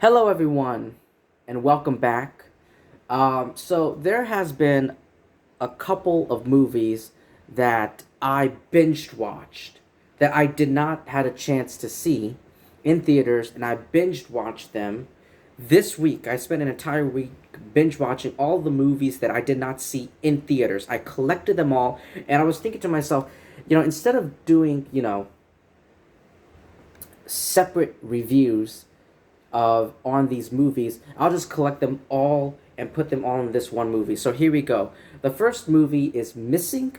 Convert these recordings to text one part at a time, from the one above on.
Hello, everyone, and welcome back. So there has been a couple of movies that I binged watched that I did not had a chance to see in theaters, and I binged watched them this week. I spent an entire week binge watching all the movies that I did not see in theaters. I collected them all, and I was thinking to myself, instead of doing, separate reviews of on these movies, I'll just collect them all and put them all in this one movie. So here we go. The first movie is Missing,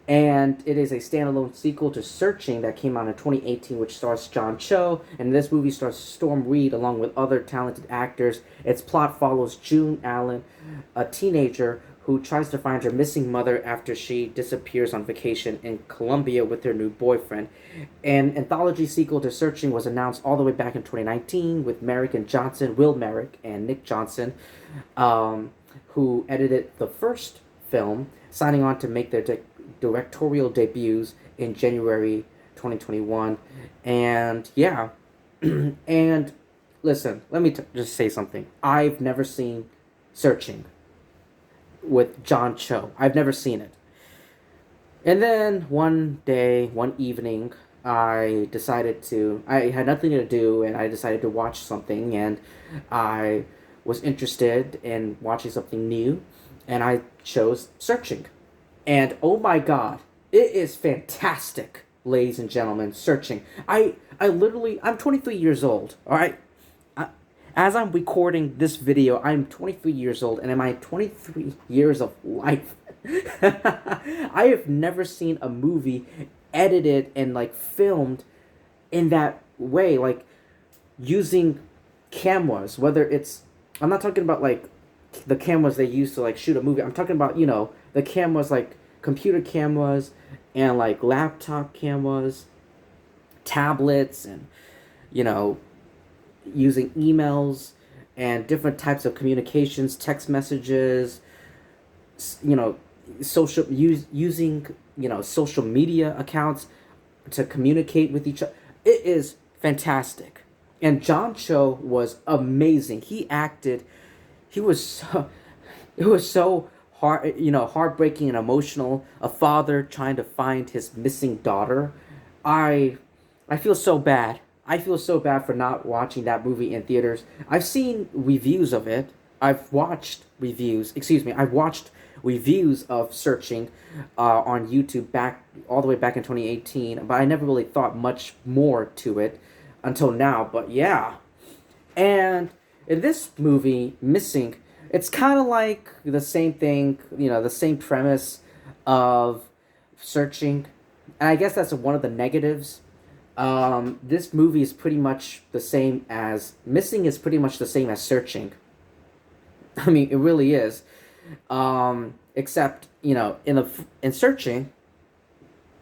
and it is a standalone sequel to Searching that came out in 2018, which stars John Cho. And this movie stars Storm Reed along with other talented actors. Its plot follows June Allen, a teenager who tries to find her missing mother after she disappears on vacation in Colombia with her new boyfriend. An anthology sequel to Searching was announced all the way back in 2019 with Merrick and Johnson, Will Merrick and Nick Johnson, who edited the first film, signing on to make their directorial debuts in January 2021. And yeah, and listen, let me just say something. I've never seen Searching with John Cho. I've never seen it. And then one day, one evening, I had nothing to do, and I decided to watch something, and I was interested in watching something new, and I chose Searching. And oh my god, it is fantastic, ladies and gentlemen, Searching. I'm 23 years old, alright? As I'm recording this video, I'm 23 years old, and in my 23 years of life, I have never seen a movie edited and filmed in that way, using cameras. Whether it's, I'm not talking about the cameras they use to shoot a movie. I'm talking about the cameras computer cameras and laptop cameras, tablets, and using emails and different types of communications, text messages, using social media accounts to communicate with each other. It is fantastic. And John Cho was amazing. He acted, he was so it was so heartbreaking and emotional. A father trying to find his missing daughter. I feel so bad. I feel so bad for not watching that movie in theaters. I've seen reviews of it. I've watched reviews. Excuse me. I've watched reviews of Searching on YouTube all the way back in 2018, but I never really thought much more to it until now. But yeah, and in this movie, Missing, it's kind of like the same thing. The same premise of Searching, and I guess that's one of the negatives. This movie is pretty much the same as Missing is pretty much the same as Searching. I mean, it really is. Except in Searching,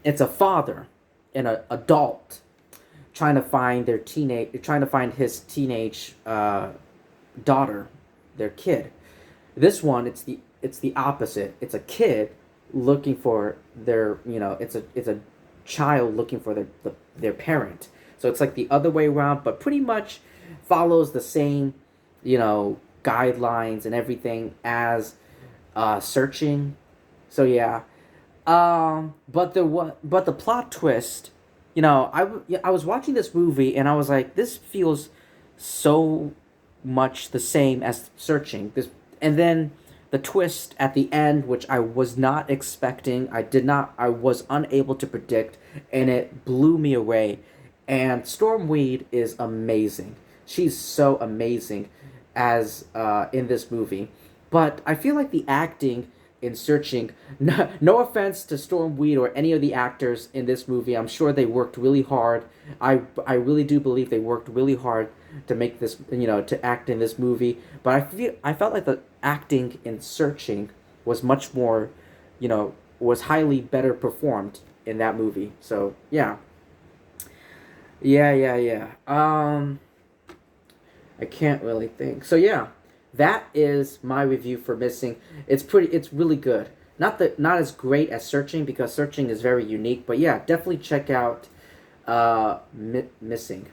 it's a father and an adult trying to find his teenage daughter, their kid. This one, it's the opposite. It's a kid looking for their it's a child looking for their parent. So it's the other way around, but pretty much follows the same guidelines and everything as Searching. So yeah, but the plot twist. I was watching this movie and I was like, this feels so much the same as Searching. And then the twist at the end, which I was not expecting, I was unable to predict, and it blew me away. And Storm Reed is amazing. She's so amazing as in this movie. But I feel like the acting in Searching, no offense to Storm Reed or any of the actors in this movie, I'm sure they worked really hard. I really do believe they worked really hard to make this, to act in this movie. But I felt like the acting in Searching was much more, was highly better performed in that movie. So yeah, yeah. I can't really think. So yeah, that is my review for Missing. It's really good. Not as great as Searching, because Searching is very unique, but yeah, definitely check out Missing.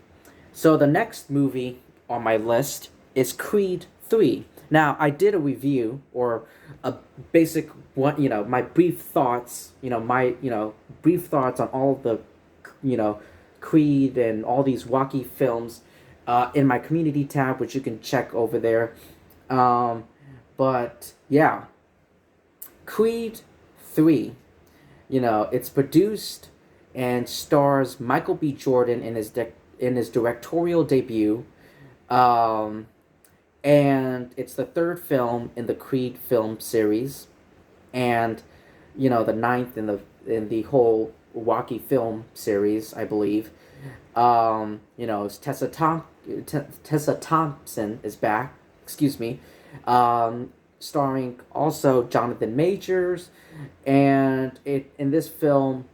So the next movie on my list is Creed 3. Now, I did a review or a basic one, my brief thoughts, brief thoughts on all of the, you know, Creed and all these wacky films in my community tab, which you can check over there. Um, but yeah, Creed 3, it's produced and stars Michael B. Jordan in his directorial debut. Um, and it's the third film in the Creed film series, and the ninth in the whole Wacky film series, I believe. Tessa Thompson is back. Excuse me. Starring also Jonathan Majors, and in this film,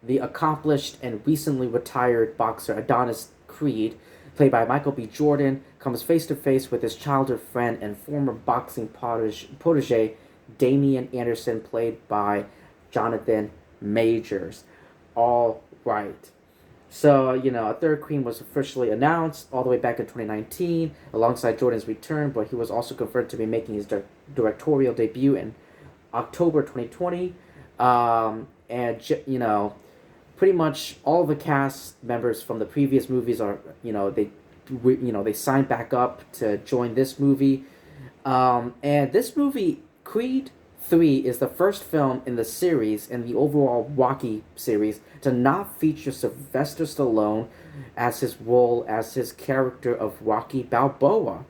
the accomplished and recently retired boxer Adonis Creed, played by Michael B. Jordan, comes face to face with his childhood friend and former boxing protege Damian Anderson, played by Jonathan Majors. All right. So, a third Queen was officially announced all the way back in 2019 alongside Jordan's return, but he was also confirmed to be making his directorial debut in October 2020. Pretty much all the cast members from the previous movies are, they signed back up to join this movie. And this movie, Creed 3, is the first film in the series, in the overall Rocky series, to not feature Sylvester Stallone as his character of Rocky Balboa.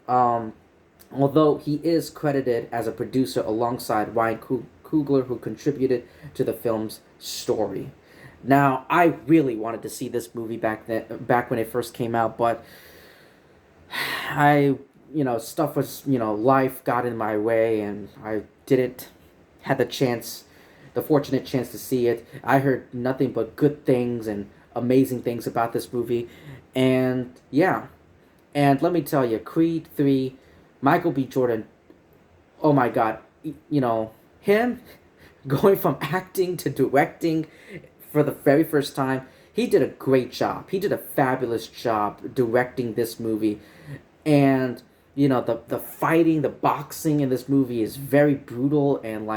Although he is credited as a producer alongside Ryan Coogler, who contributed to the film's story. Now, I really wanted to see this movie back when it first came out, but stuff was, life got in my way, and I didn't had the fortunate chance to see it. I heard nothing but good things and amazing things about this movie, and yeah, and let me tell you, Creed 3, Michael B. Jordan, oh my God, him going from acting to directing for the very first time, he did a great job. He did a fabulous job directing this movie. And, the fighting, the boxing in this movie is very brutal, and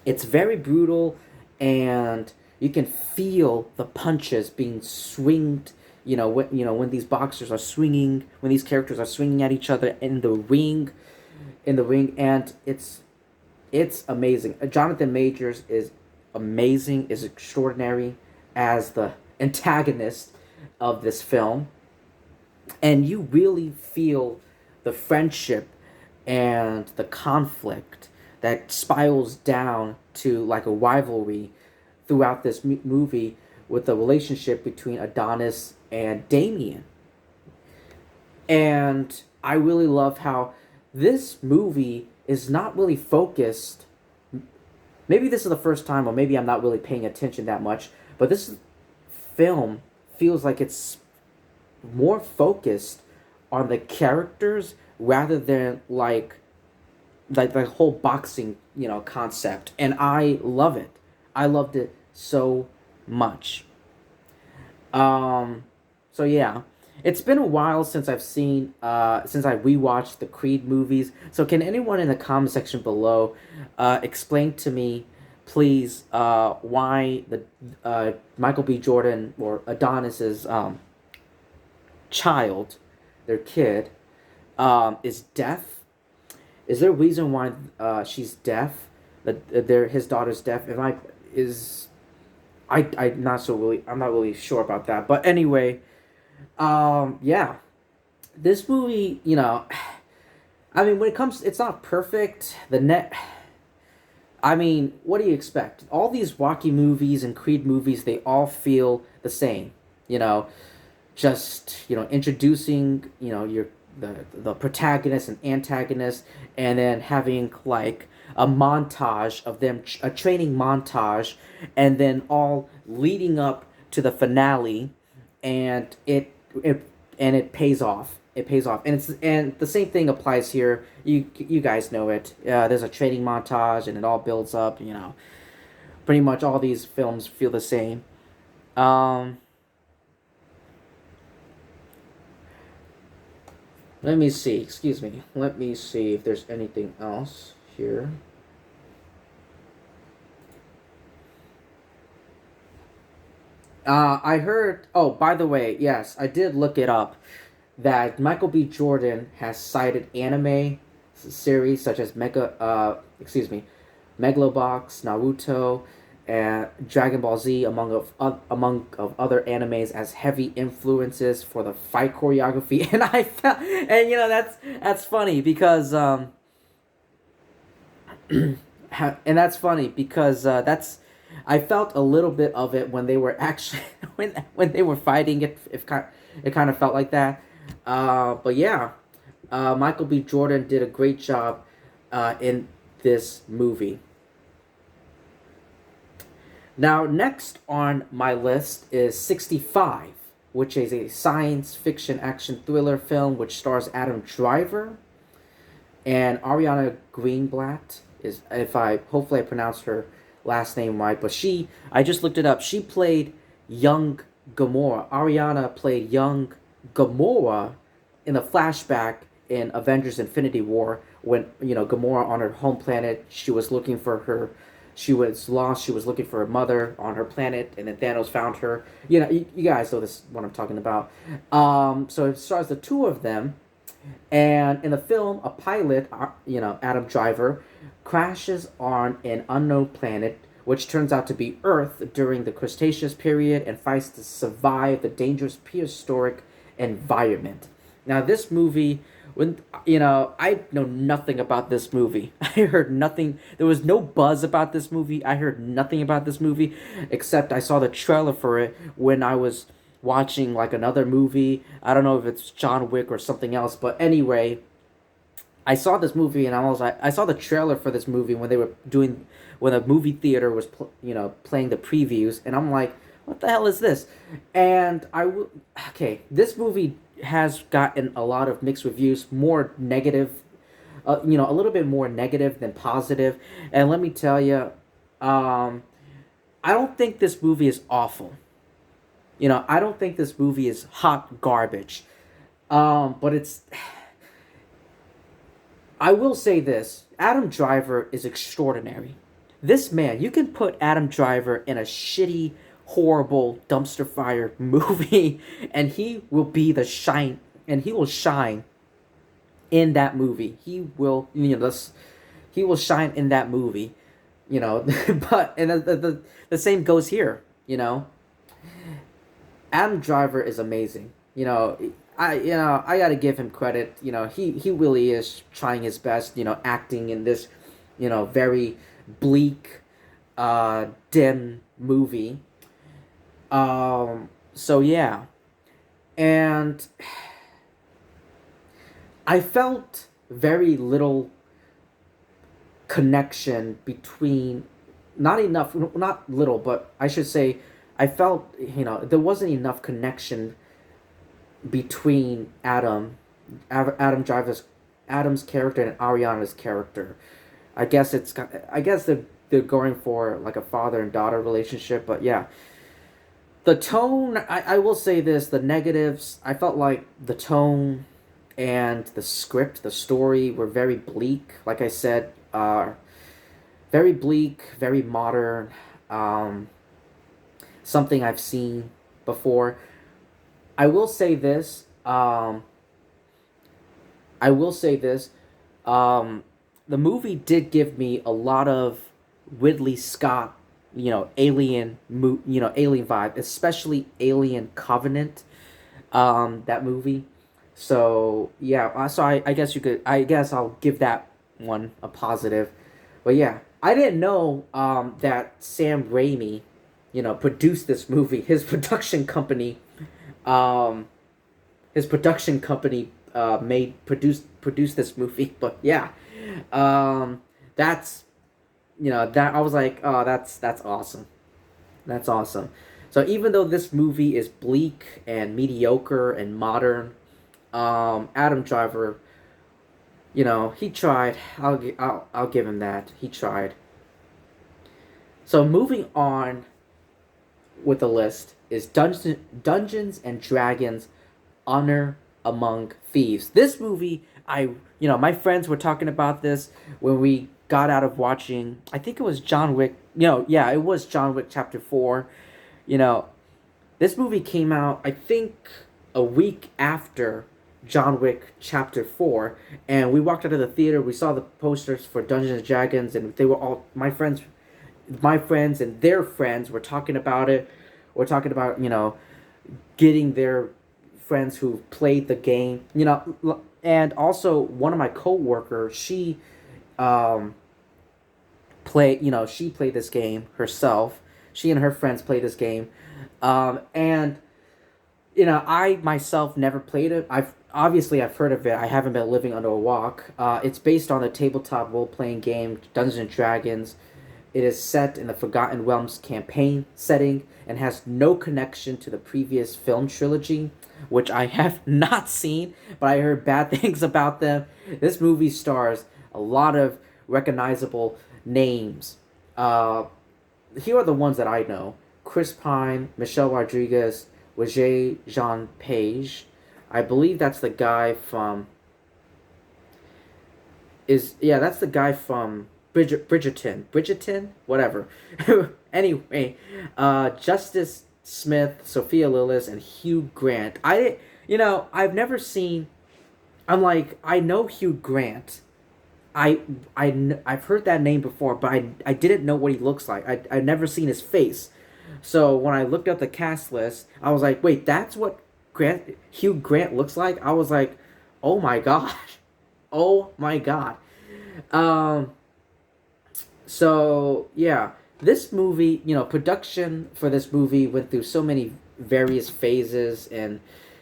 it's very brutal, and you can feel the punches being swinged, when these boxers are swinging, when these characters are swinging at each other in the ring, and it's amazing. Jonathan Majors is amazing, is extraordinary as the antagonist of this film, and you really feel the friendship and the conflict that spirals down to like a rivalry throughout this movie, with the relationship between Adonis and Damian. And I really love how this movie is not really focused. Maybe this is the first time, or maybe I'm not really paying attention that much, but this film feels like it's more focused on the characters rather than like the whole boxing, concept. And I love it. I loved it so much. So yeah, it's been a while since since I rewatched the Creed movies. So can anyone in the comment section below explain to me, please, why the Michael B. Jordan or Adonis's child, their kid, is deaf? Is there a reason why she's deaf? His daughter's deaf? I'm not really sure about that. But anyway, yeah, this movie, I mean, when it comes, it's not perfect. I mean, what do you expect? All these Rocky movies and Creed movies, they all feel the same. Just introducing the protagonist and antagonist, and then having like a montage of them, a training montage, and then all leading up to the finale, and it pays off. It pays off, and the same thing applies here. You guys know it. There's a training montage, and it all builds up. Pretty much all these films feel the same. Let me see. Excuse me. Let me see if there's anything else here. I heard. Oh, by the way, yes, I did look it up. That Michael B. Jordan has cited anime series such as Megalobox, Naruto, and Dragon Ball Z, among of other animes as heavy influences for the fight choreography. And I felt, and that's funny because and that's funny because that's I felt a little bit of it when they were actually when they were fighting. It kind of felt like that. But yeah, Michael B. Jordan did a great job in this movie. Now, next on my list is 65, which is a science fiction action thriller film which stars Adam Driver and Ariana Greenblatt. Is if I hopefully I pronounced her last name right, but I just looked it up. She played young Gamora. Ariana played young Gamora in a flashback in Avengers Infinity War when Gamora on her home planet, she was lost. She was looking for her mother on her planet, and then Thanos found her. You guys know this what I'm talking about. So it stars the two of them, and in the film, a pilot, Adam Driver, crashes on an unknown planet, which turns out to be Earth during the Cretaceous period, and fights to survive the dangerous prehistoric environment. Now, this movie, I know nothing about this movie. I heard nothing. There was no buzz about this movie. I heard nothing about this movie, except I saw the trailer for it when I was watching like another movie. I don't know if it's John Wick or something else, but anyway, I saw this movie and I saw the trailer for this movie when the movie theater was playing the previews, and I'm like, what the hell is this? And okay, this movie has gotten a lot of mixed reviews, more negative, a little bit more negative than positive. And let me tell you, I don't think this movie is awful. I don't think this movie is hot garbage. But I will say this: Adam Driver is extraordinary. This man, you can put Adam Driver in a shitty, horrible dumpster fire movie, and he will be the shine, and he will shine in that movie. He will shine in that movie, but and the same goes here. Adam Driver is amazing. I gotta give him credit. He really is trying his best. Acting in this, very bleak, dim movie. So yeah, and I felt very little connection between, not enough, not little, but I should say, I felt there wasn't enough connection between Adam Driver's Adam's character and Ariana's character. I guess they're going for like a father and daughter relationship, but yeah. The tone, I will say this, the negatives, I felt like the tone and the script, the story were very bleak. Like I said, very bleak, very modern, something I've seen before. I will say this. I will say this. The movie did give me a lot of Ridley Scott, alien vibe, especially Alien Covenant. That movie. So yeah, I guess I guess I'll give that one a positive. But yeah, I didn't know that Sam Raimi, produced this movie. Um, his production company made produced this movie. But yeah, that's that I was like, oh, that's awesome. That's awesome. So even though this movie is bleak and mediocre and modern, Adam Driver, he tried. I'll give him that. He tried. So moving on with the list is Dungeons and Dragons: Honor among thieves. This movie, my friends were talking about this when we got out of watching. I think it was John Wick. Yeah, it was John Wick Chapter 4. You know, this movie came out, I think, a week after John Wick Chapter 4, and we walked out of the theater. We saw the posters for Dungeons and Dragons, and they were all my friends and their friends were talking about it. We're talking about getting their friends who played the game. And also one of my coworkers, um, she played this game herself. She and her friends played this game, and I myself never played it. I've heard of it. I haven't been living under a rock. It's based on the tabletop role playing game Dungeons and Dragons. It is set in the Forgotten Realms campaign setting and has no connection to the previous film trilogy, which I have not seen, but I heard bad things about them. This movie stars a lot of recognizable names. Here are the ones that I know: Chris Pine, Michelle Rodriguez, Roger Jean Page. I believe that's the guy from. That's the guy from Bridgerton, whatever. Anyway, Justice Smith, Sophia Lillis, and Hugh Grant. I've never seen. I'm like, I know Hugh Grant. I've heard that name before, but I didn't know what he looks like. I've never seen his face. So when I looked up the cast list, I was like, wait, that's what Hugh Grant looks like? I was like, oh my god. Oh my god. So yeah, this movie, production for this movie went through so many various phases and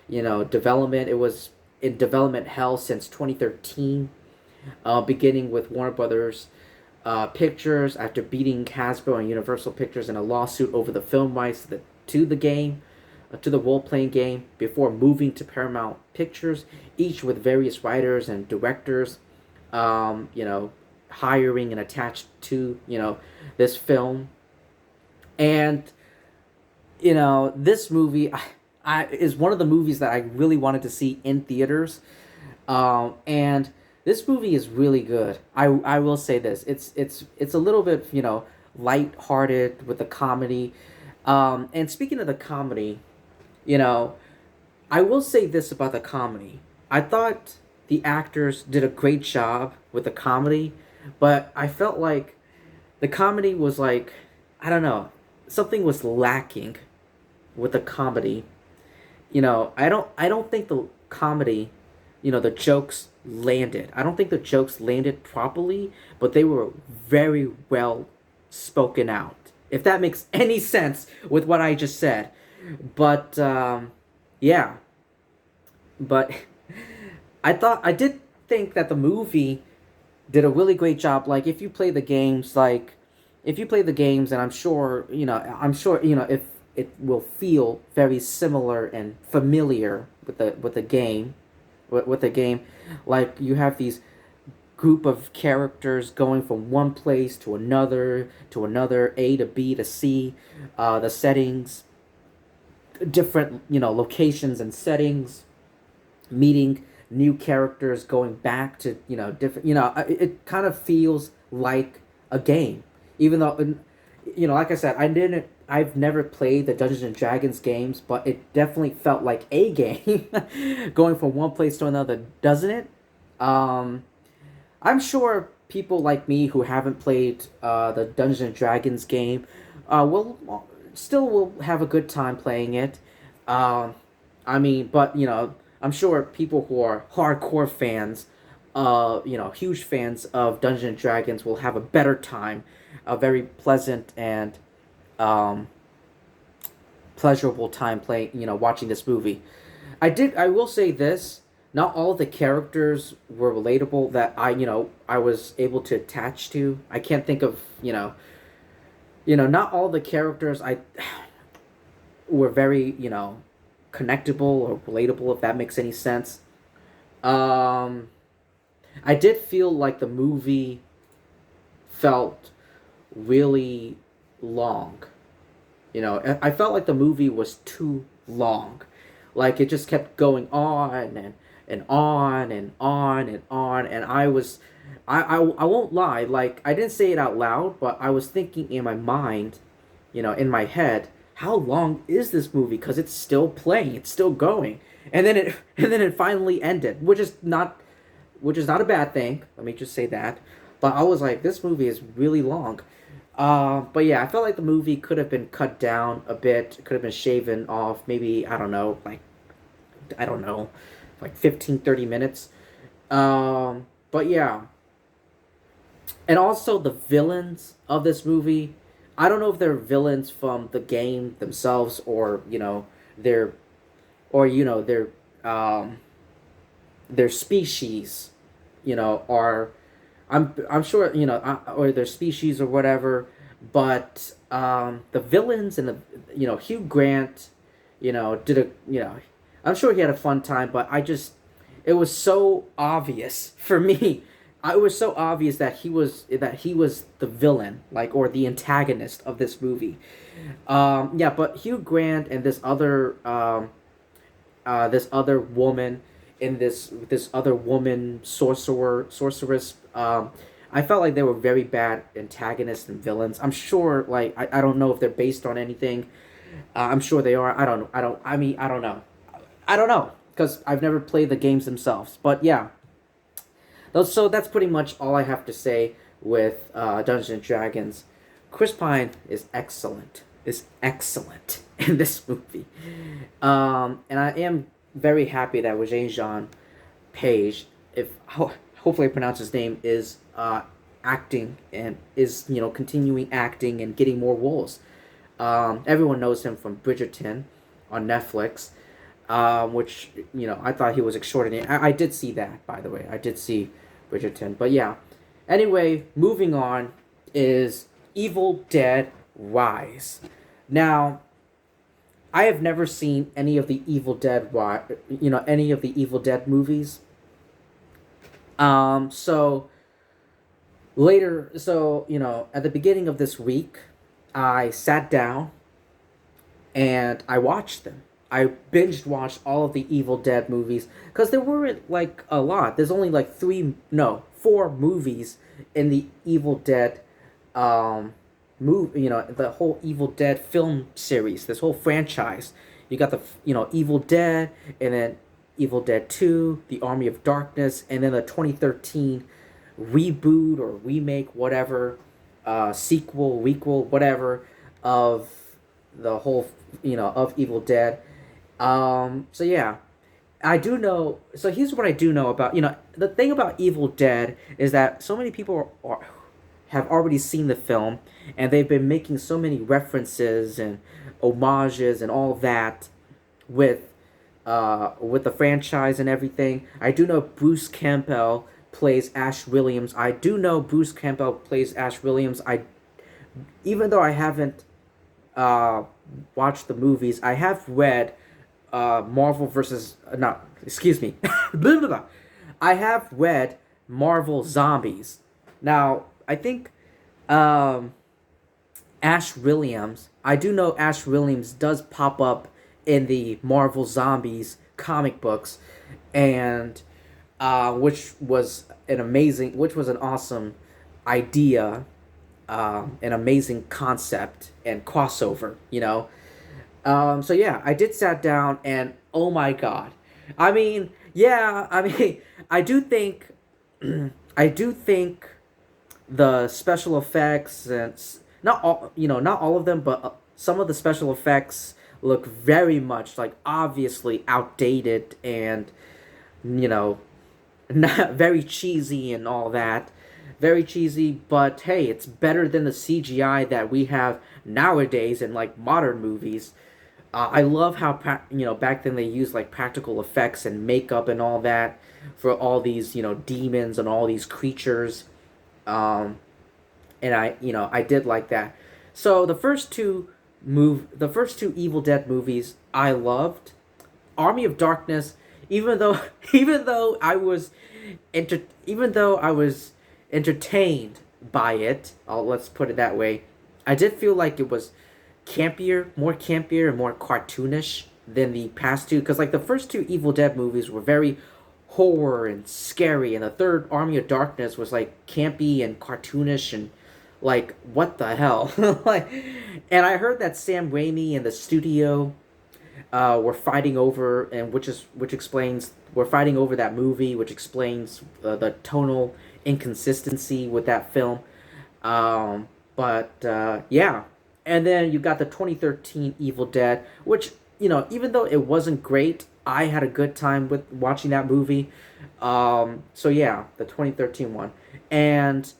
development. It was in development hell since 2013, beginning with Warner Brothers Pictures after beating Hasbro and Universal Pictures in a lawsuit over the film rights to the game, to the role-playing game, before moving to Paramount Pictures, each with various writers and directors, hiring and attached to this film. And this movie is one of the movies that I really wanted to see in theaters, and this movie is really good. I will say this: it's a little bit light-hearted with the comedy, and speaking of the comedy, I will say this about the comedy: I thought the actors did a great job with the comedy, but I felt like the comedy was like, I don't know, something was lacking with the comedy. I don't think the comedy, the jokes landed. I don't think the jokes landed properly, but they were very well spoken out. If that makes any sense with what I just said. But yeah. But I did think that the movie did a really great job. Like, if you play the games, and if it will feel very similar and familiar with the game, with the game, like you have these group of characters going from one place to another, A to B to C, the settings, different locations and settings, meeting new characters, going back to different, it kind of feels like a game, even though like I said, I've never played the Dungeons and Dragons games, but it definitely felt like a game going from one place to another, doesn't it? I'm sure people like me who haven't played the Dungeons and Dragons game will have a good time playing it. But I'm sure people who are hardcore fans, huge fans of Dungeons and Dragons will have a better time, a very pleasant and pleasurable time playing, watching this movie. I will say this: not all of the characters were relatable that I was able to attach to. I can't think of, not all the characters were very, connectable or relatable, if that makes any sense. I did feel like the movie felt really long. I felt like the movie was too long. Like it just kept going on and on and on and on, and I won't lie, like I didn't say it out loud, but I was thinking in my mind, in my head, how long is this movie? Because it's still playing, it's still going, and then it and then it finally ended, which is not a bad thing. Let me just say that. But I was like, this movie is really long. But yeah, I felt like the movie could have been cut down a bit. Could have been shaven off. Maybe, I don't know, like 15, 30 minutes. But yeah. And also the villains of this movie. I don't know if they're villains from the game themselves, or, they're, they're, their species, are, I'm sure, or their species or whatever, but the villains and the, Hugh Grant, did a, I'm sure he had a fun time, but it was so obvious for me. It was so obvious that he was the villain, like, or the antagonist of this movie. Yeah, but Hugh Grant and this other woman in this other woman sorceress. I felt like they were very bad antagonists and villains. I'm sure, like, I don't know if they're based on anything. I'm sure they are. I don't know. I don't know. I don't know because I've never played the games themselves. But yeah, so that's pretty much all I have to say with Dungeons and Dragons. Chris Pine is excellent. Is excellent in this movie, and I am very happy that Regé Jean Page, hopefully I pronounce his name, is acting and is continuing acting and getting more roles. Everyone knows him from Bridgerton on Netflix, which I thought he was extraordinary. I did see that, by the way. I did see Bridgerton, but yeah. Anyway, moving on is Evil Dead Rise. Now, I have never seen any of the Evil Dead any of the Evil Dead movies. So at the beginning of this week, I sat down and I watched them. I binge watched all of the Evil Dead movies because there weren't like a lot. There's only like 4 movies in the Evil Dead the whole Evil Dead film series, this whole franchise. You got the Evil Dead, and then Evil Dead 2, The Army of Darkness, and then the 2013 reboot or remake, whatever, sequel, requel, whatever, of the whole, of Evil Dead. So yeah, I do know. So here's what I do know about, the thing about Evil Dead is that so many people have already seen the film, and they've been making so many references and homages and all that with the franchise and everything. I do know Bruce Campbell plays Ash Williams. Even though I haven't watched the movies, I have read Marvel versus no, excuse me, blah, blah, blah. I have read Marvel Zombies. Now, I think Ash Williams, I do know Ash Williams does pop up in the Marvel Zombies comic books, and which was an awesome idea, an amazing concept and crossover, So yeah, I did sat down and oh my god. I do think I do think the special effects, and not all of them, but some of the special effects look very much like obviously outdated and not very cheesy and all that. Very cheesy, but hey, it's better than the CGI that we have nowadays in like modern movies. I love how back then they used like practical effects and makeup and all that for all these demons and all these creatures, and I did like that. So the first two Evil Dead movies I loved. Army of Darkness, even though I was entertained by it, let's put it that way, I did feel like it was more campier and more cartoonish than the past two, because like the first two Evil Dead movies were very horror and scary, and the third Army of Darkness was like campy and cartoonish and like what the hell. Like, and I heard that Sam Raimi and the studio were fighting over, and which explains we're fighting over that movie, which explains the tonal inconsistency with that film. But yeah, and then you got the 2013 Evil Dead, which even though it wasn't great, I had a good time with watching that movie. So yeah, the 2013 one, and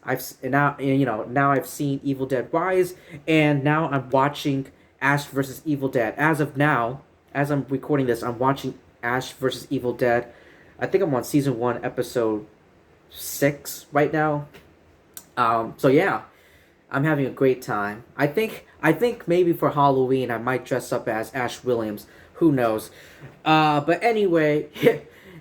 now I've seen Evil Dead Rise, and now I'm watching Ash versus Evil Dead. As of now, as I'm recording this, I'm watching Ash versus Evil Dead. I think I'm on season 1, episode 6 right now. So yeah, I'm having a great time. I think maybe for Halloween I might dress up as Ash Williams. Who knows? But anyway,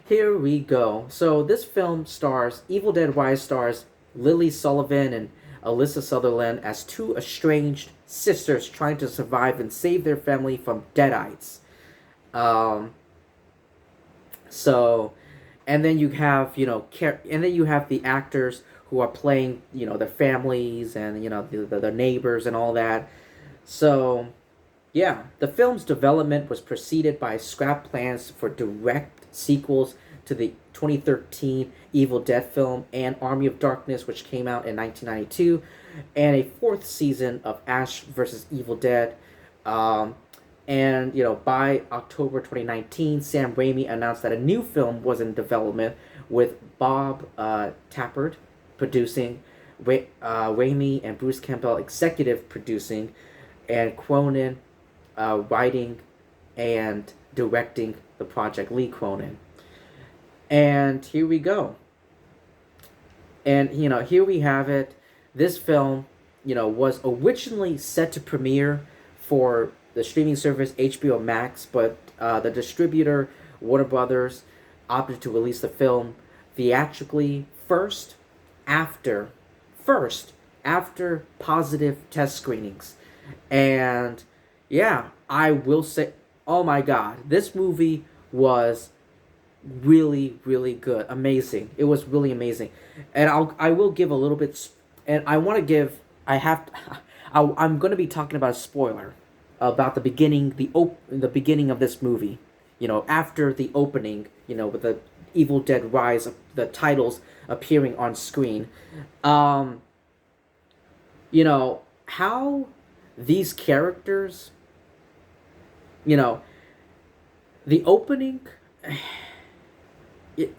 here we go. So this film stars Evil Dead Rise stars Lily Sullivan and Alyssa Sutherland as two estranged sisters trying to survive and save their family from deadites. Um, so, and then you have and then you have the actors who are playing their families and the neighbors and all that. So yeah, the film's development was preceded by scrap plans for direct sequels to the 2013 Evil Dead film and Army of Darkness, which came out in 1992, and a fourth season of Ash vs. Evil Dead. And by October 2019, Sam Raimi announced that a new film was in development with Bob Tappert producing, Raimi and Bruce Campbell executive producing, and Cronin writing and directing the project. Lee Cronin. And here we go. And here we have it. This film was originally set to premiere for the streaming service HBO Max, but the distributor Warner Brothers opted to release the film theatrically after positive test screenings. And yeah, I will say, oh my god, this movie was really, really good, amazing. It was really amazing, and I will give a little bit, and I want to give. I'm going to be talking about a spoiler about the beginning, the beginning of this movie. After the opening, with the Evil Dead Rise, the titles appearing on screen. How these characters, the opening. I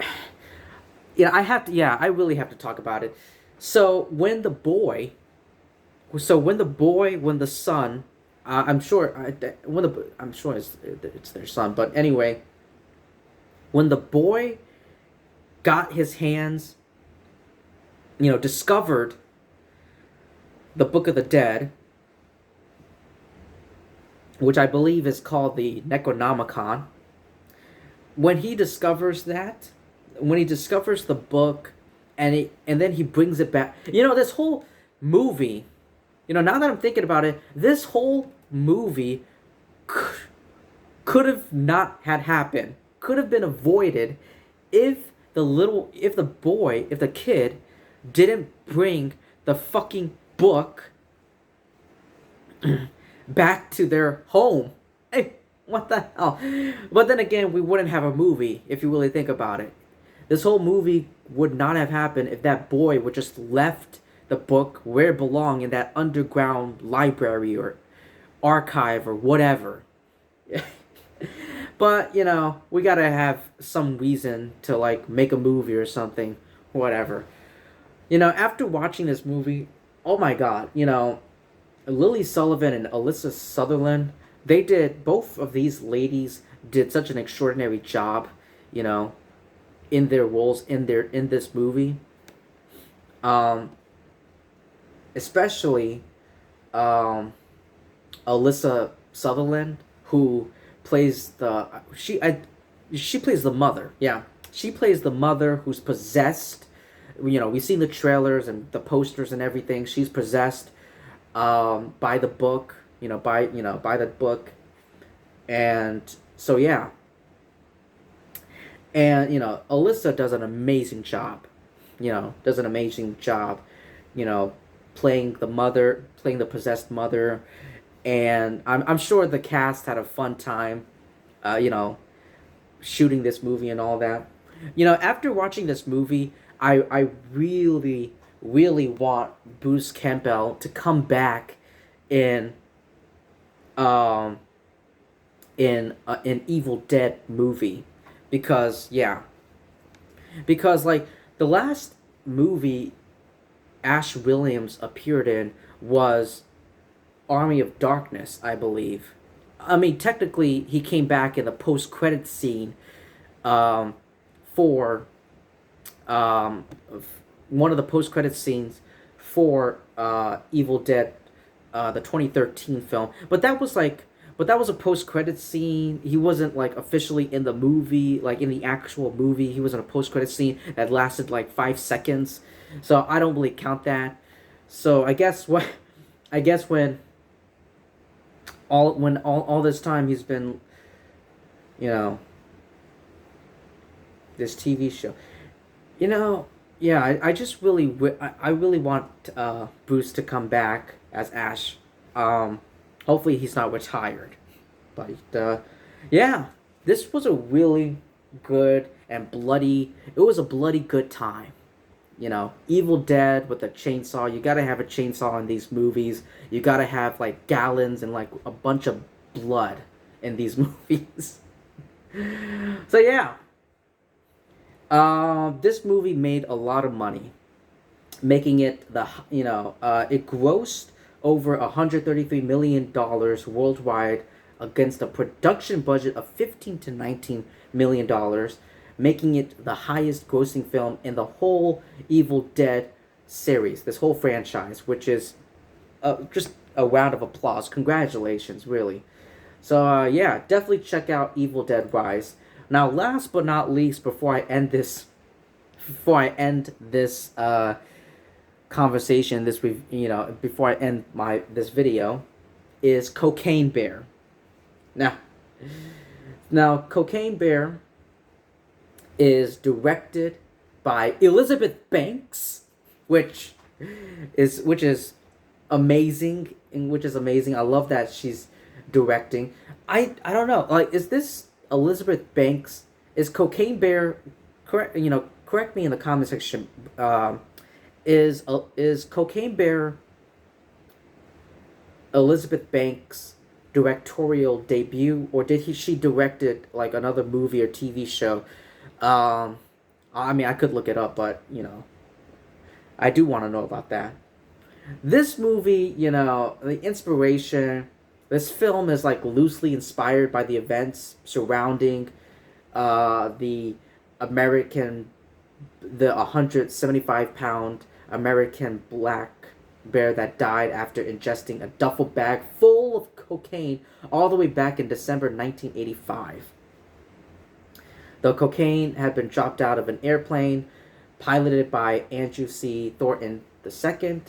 really have to talk about it. So when the son, I'm sure it's their son, but anyway, when the boy got his hands, discovered the Book of the Dead, which I believe is called the Necronomicon. When he discovers the book, and then he brings it back. This whole movie, now that I'm thinking about it, this whole movie could have not had happened. Could have been avoided if the kid didn't bring the fucking book back to their home. Hey, what the hell? But then again, we wouldn't have a movie if you really think about it. This whole movie would not have happened if that boy would just left the book where it belonged, in that underground library or archive or whatever. But, we gotta have some reason to, make a movie or something. Whatever. After watching this movie, oh my god, Lily Sullivan and Alyssa Sutherland, both of these ladies did such an extraordinary job, in their roles in this movie. Especially Alyssa Sutherland, who plays she plays the mother. Yeah, she plays the mother who's possessed. We've seen the trailers and the posters and everything. She's possessed by the book. By the book, and So yeah, and Alyssa does an amazing job. Does an amazing job. You know, playing the mother, playing the possessed mother, and I'm sure the cast had a fun time. You know, shooting this movie and all that. After watching this movie, I really really want Bruce Campbell to come back in um in an Evil Dead movie, because yeah, because like the last movie Ash Williams appeared in was Army of Darkness, I believe. I mean, technically, he came back in the post-credit scene um, for um, one of the post-credit scenes for Evil Dead, the 2013 film. But that was a post-credit scene. He wasn't like officially in the movie, like in the actual movie. He was in a post-credit scene that lasted like 5 seconds. So I don't really count that. So I guess what, I guess all this time he's been, you know, this TV show. You know, yeah, I just really, I really want Bruce to come back as Ash. Um, Hopefully he's not retired. But yeah, this was a really good and bloody. It was a bloody good time. Evil Dead with a chainsaw. You gotta have a chainsaw in these movies. You gotta have like gallons and like a bunch of blood in these movies. So yeah, this movie made a lot of money, making it it grossed over $133 million worldwide against a production budget of 15 to 19 million dollars, making it the highest grossing film in the whole Evil Dead series, this whole franchise, which is just a round of applause. Congratulations, really. So yeah, definitely check out Evil Dead Rise. Now, last but not least, before I end this conversation, before I end this video, is Cocaine Bear. Now, Cocaine Bear is directed by Elizabeth Banks, which is amazing, I love that she's directing. I don't know, like, is this Elizabeth Banks? Is Cocaine Bear correct? Correct me in the comment section. Is Cocaine Bear Elizabeth Banks' directorial debut, or did she directed like another movie or TV show? I mean, I could look it up, but I do want to know about that. This movie, the inspiration. This film is like loosely inspired by the events surrounding the American, the 175-pound American black bear that died after ingesting a duffel bag full of cocaine all the way back in December 1985. The cocaine had been dropped out of an airplane piloted by Andrew C. Thornton II,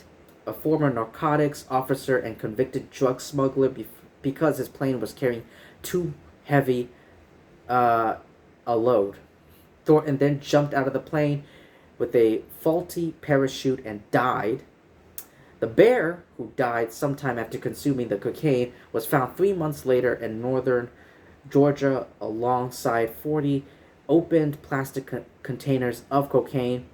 a former narcotics officer and convicted drug smuggler, because his plane was carrying too heavy a load. Thornton then jumped out of the plane with a faulty parachute and died. The bear, who died sometime after consuming the cocaine, was found 3 months later in northern Georgia alongside 40 opened plastic containers of cocaine.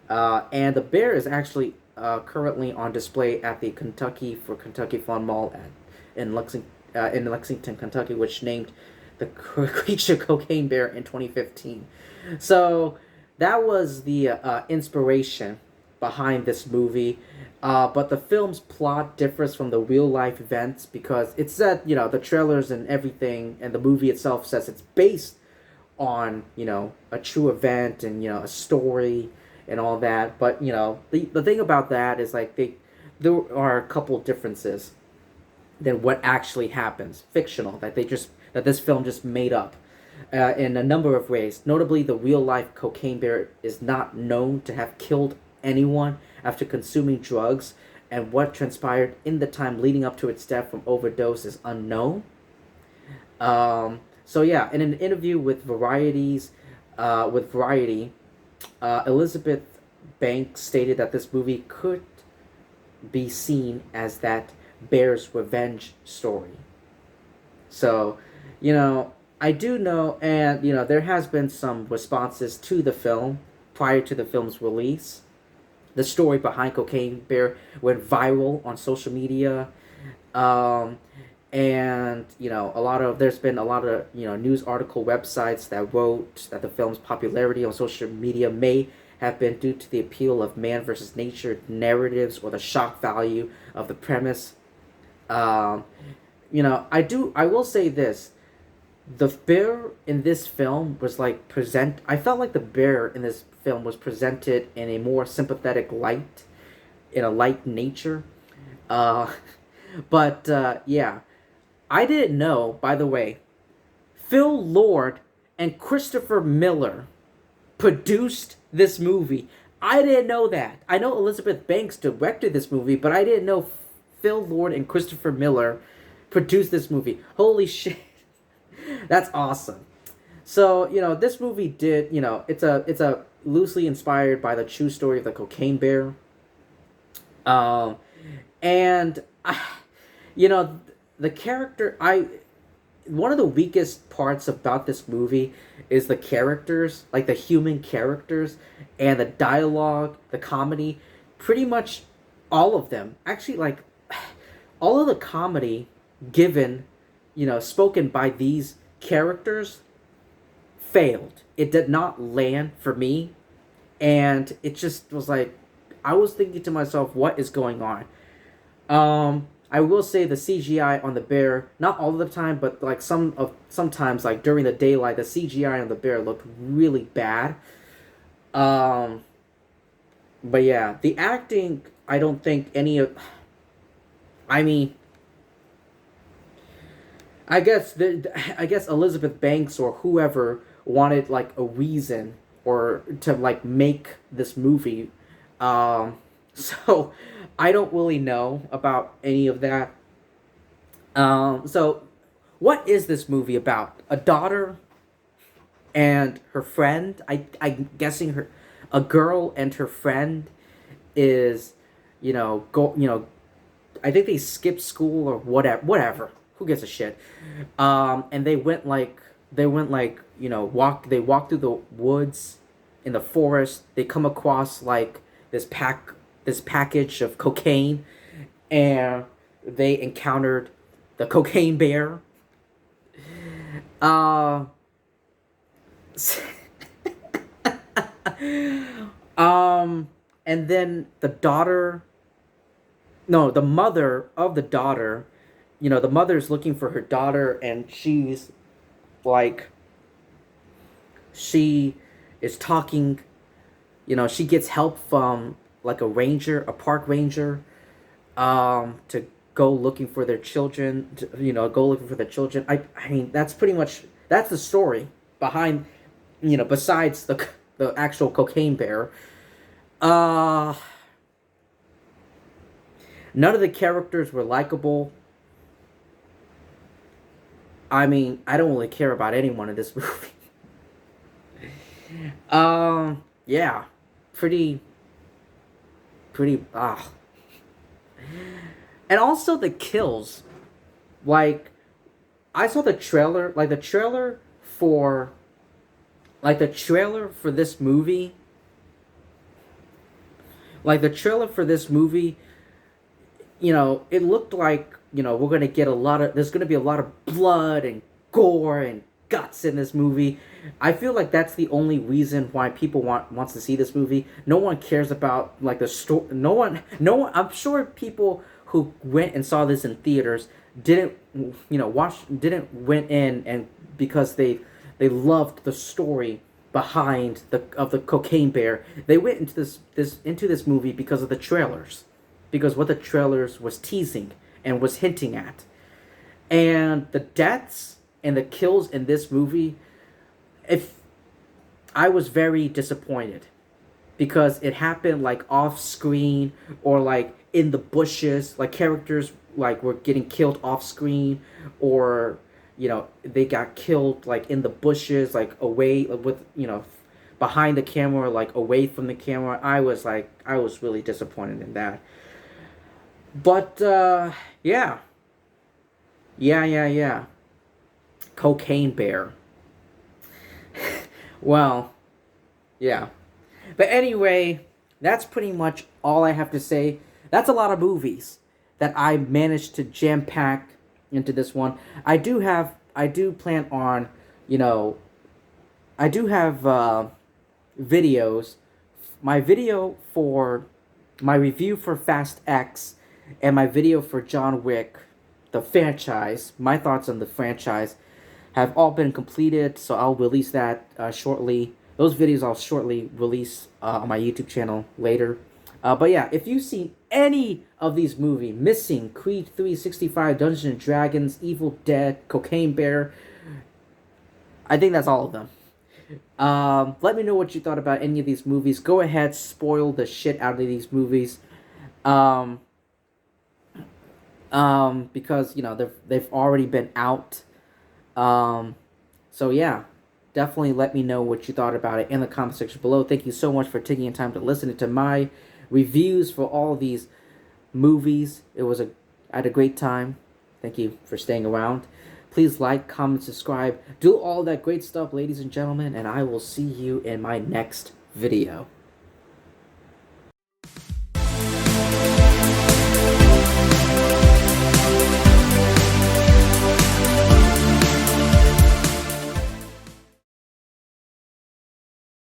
And the bear is actually currently on display at the Kentucky Fun Mall in Lexington, Kentucky, which named the creature Cocaine Bear in 2015. So that was the inspiration behind this movie. But the film's plot differs from the real life events, because it said, the trailers and everything, and the movie itself says it's based on, a true event and, a story and all that. But, the thing about that is, like, there are a couple differences than what actually happens, fictional, that this film just made up. In a number of ways. Notably, the real-life Cocaine Bear is not known to have killed anyone after consuming drugs, and what transpired in the time leading up to its death from overdose is unknown. So yeah, in an interview with Variety, Elizabeth Banks stated that this movie could be seen as that bear's revenge story. So, you know, I do know, and there has been some responses to the film prior to the film's release. The story behind Cocaine Bear went viral on social media. Um, and there's been a lot of news article websites that wrote that the film's popularity on social media may have been due to the appeal of man versus nature narratives or the shock value of the premise. um, I will say this: the bear in this film was like present I felt like the bear in this film was presented in a more sympathetic light, in a light nature. uh but yeah, I didn't know, by the way, Phil Lord and Christopher Miller produced this movie. I didn't know that. I know Elizabeth Banks directed this movie, but I didn't know Phil Lord and Christopher Miller produced this movie. Holy shit. That's awesome. So, this movie did, it's a loosely inspired by the true story of the Cocaine Bear. Um and I, you know, the character I one of the weakest parts about this movie is the characters, like the human characters, and the dialogue, the comedy. Pretty much all of them. Actually, like, all of the comedy given, spoken by these characters failed. It did not land for me. And it just was like, I was thinking to myself, what is going on? I will say the CGI on the bear, not all of the time, but like sometimes, like during the daylight, the CGI on the bear looked really bad. Um, but yeah, the acting, I don't think any of. I mean, I guess Elizabeth Banks or whoever wanted like a reason or to like make this movie. So I don't really know about any of that. So what is this movie about? A daughter and her friend. I'm guessing her, a girl and her friend is, go. I think they skipped school or whatever. Whatever. Who gives a shit? And they went like walk. They walked through the woods, in the forest. They come across like this package of cocaine, and they encountered the cocaine bear. Uh, and then the daughter, no, the mother of the daughter, the mother's looking for her daughter, and she's like, she is talking, she gets help from like a park ranger, to go looking for their children, go looking for their children. I mean, that's the story behind, besides the actual cocaine bear. Uh, None of the characters were likable. I mean, I don't really care about anyone in this movie. Yeah, pretty, pretty. And also the kills. Like, I saw the trailer, like the trailer for this movie, it looked like, we're gonna get there's gonna be a lot of blood and gore and guts in this movie. I feel like that's the only reason why people wants to see this movie. No one cares about like the story. No one. I'm sure people who went and saw this in theaters didn't went in and because they loved the story behind the cocaine bear. They went into this movie because of the trailers, because what the trailers was teasing and was hinting at. And the deaths and the kills in this movie, if I was very disappointed, because it happened like off screen or like in the bushes, like characters like were getting killed off screen, or they got killed like in the bushes, like away with behind the camera, like away from the camera. I was really disappointed in that. But yeah, yeah. Cocaine Bear. Well, yeah. But anyway, that's pretty much all I have to say. That's a lot of movies that I managed to jam pack into this one. I do plan on, you know, I do have videos. My video for my review for Fast X and my video for John Wick, the franchise, my thoughts on the franchise, have all been completed, so I'll release that shortly. Those videos I'll shortly release on my YouTube channel later. But yeah, if you've seen any of these movies, Missing, Creed 365, Dungeons and Dragons, Evil Dead, Cocaine Bear, I think that's all of them. Let me know what you thought about any of these movies. Go ahead, spoil the shit out of these movies. Because they've already been out. So yeah, definitely let me know what you thought about it in the comment section below. Thank you so much for taking the time to listen to my reviews for all of these movies. I had a great time. Thank you for staying around. Please like, comment, subscribe. Do all that great stuff, ladies and gentlemen, and I will see you in my next video.